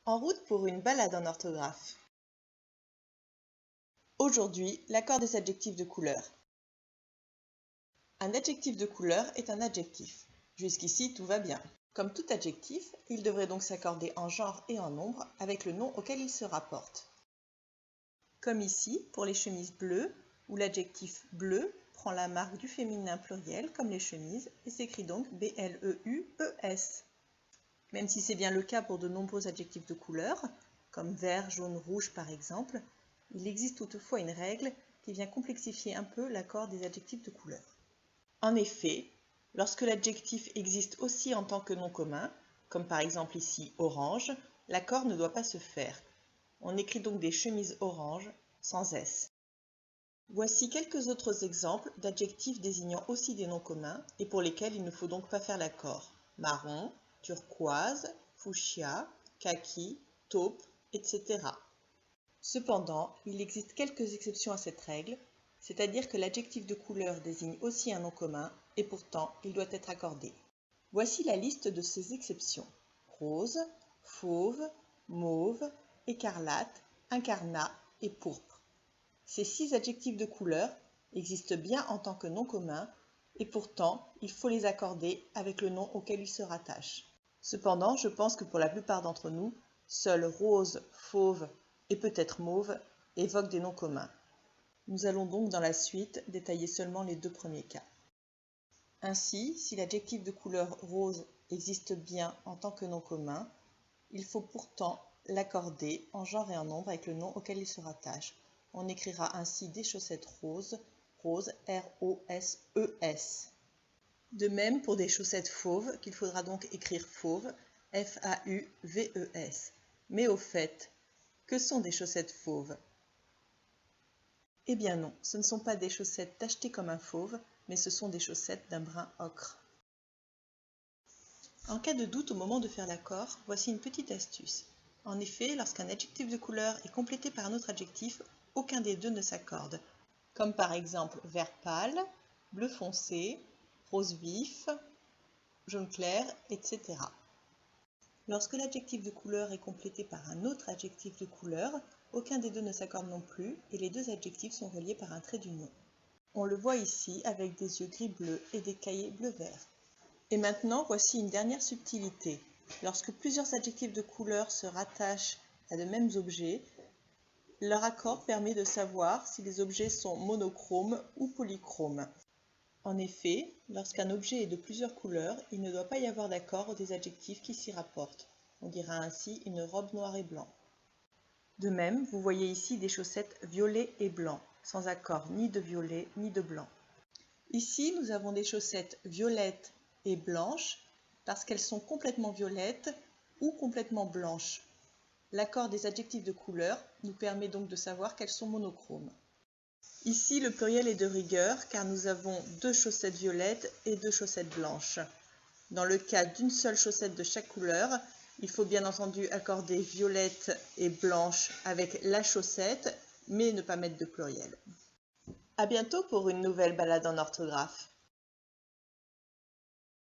En route pour une balade en orthographe. Aujourd'hui, l'accord des adjectifs de couleur. Un adjectif de couleur est un adjectif. Jusqu'ici, tout va bien. Comme tout adjectif, il devrait donc s'accorder en genre et en nombre avec le nom auquel il se rapporte. Comme ici, pour les chemises bleues, où l'adjectif bleu prend la marque du féminin pluriel comme les chemises et s'écrit donc B-L-E-U-E-S. Même si c'est bien le cas pour de nombreux adjectifs de couleur, comme vert, jaune, rouge par exemple, il existe toutefois une règle qui vient complexifier un peu l'accord des adjectifs de couleur. En effet, lorsque l'adjectif existe aussi en tant que nom commun, comme par exemple ici orange, l'accord ne doit pas se faire. On écrit donc des chemises orange sans S. Voici quelques autres exemples d'adjectifs désignant aussi des noms communs et pour lesquels il ne faut donc pas faire l'accord. Marron, turquoise, fuchsia, kaki, taupe, etc. Cependant, il existe quelques exceptions à cette règle, c'est-à-dire que l'adjectif de couleur désigne aussi un nom commun et pourtant il doit être accordé. Voici la liste de ces exceptions. Rose, fauve, mauve, écarlate, incarnat et pourpre. Ces 6 adjectifs de couleur existent bien en tant que nom commun et pourtant il faut les accorder avec le nom auquel ils se rattachent. Cependant, je pense que pour la plupart d'entre nous, seuls rose, fauve et peut-être mauve évoquent des noms communs. Nous allons donc dans la suite détailler seulement les 2 premiers cas. Ainsi, si l'adjectif de couleur rose existe bien en tant que nom commun, il faut pourtant l'accorder en genre et en nombre avec le nom auquel il se rattache. On écrira ainsi des chaussettes roses, rose, R-O-S-E-S. De même pour des chaussettes fauves, qu'il faudra donc écrire fauve, F-A-U-V-E-S. Mais au fait, que sont des chaussettes fauves? Eh bien non, ce ne sont pas des chaussettes tachetées comme un fauve, mais ce sont des chaussettes d'un brun ocre. En cas de doute au moment de faire l'accord, voici une petite astuce. En effet, lorsqu'un adjectif de couleur est complété par un autre adjectif, aucun des deux ne s'accorde, comme par exemple vert pâle, bleu foncé, rose vif, jaune clair, etc. Lorsque l'adjectif de couleur est complété par un autre adjectif de couleur, aucun des deux ne s'accorde non plus et les deux adjectifs sont reliés par un trait d'union. On le voit ici avec des yeux gris-bleu et des cahiers bleu-vert. Et maintenant, voici une dernière subtilité. Lorsque plusieurs adjectifs de couleur se rattachent à de mêmes objets, leur accord permet de savoir si les objets sont monochromes ou polychromes. En effet, lorsqu'un objet est de plusieurs couleurs, il ne doit pas y avoir d'accord des adjectifs qui s'y rapportent. On dira ainsi une robe noire et blanc. De même, vous voyez ici des chaussettes violet et blanc, sans accord ni de violet ni de blanc. Ici, nous avons des chaussettes violettes et blanches parce qu'elles sont complètement violettes ou complètement blanches. L'accord des adjectifs de couleur nous permet donc de savoir qu'elles sont monochromes. Ici, le pluriel est de rigueur car nous avons 2 chaussettes violettes et 2 chaussettes blanches. Dans le cas d'une seule chaussette de chaque couleur, il faut bien entendu accorder violette et blanche avec la chaussette, mais ne pas mettre de pluriel. À bientôt pour une nouvelle balade en orthographe.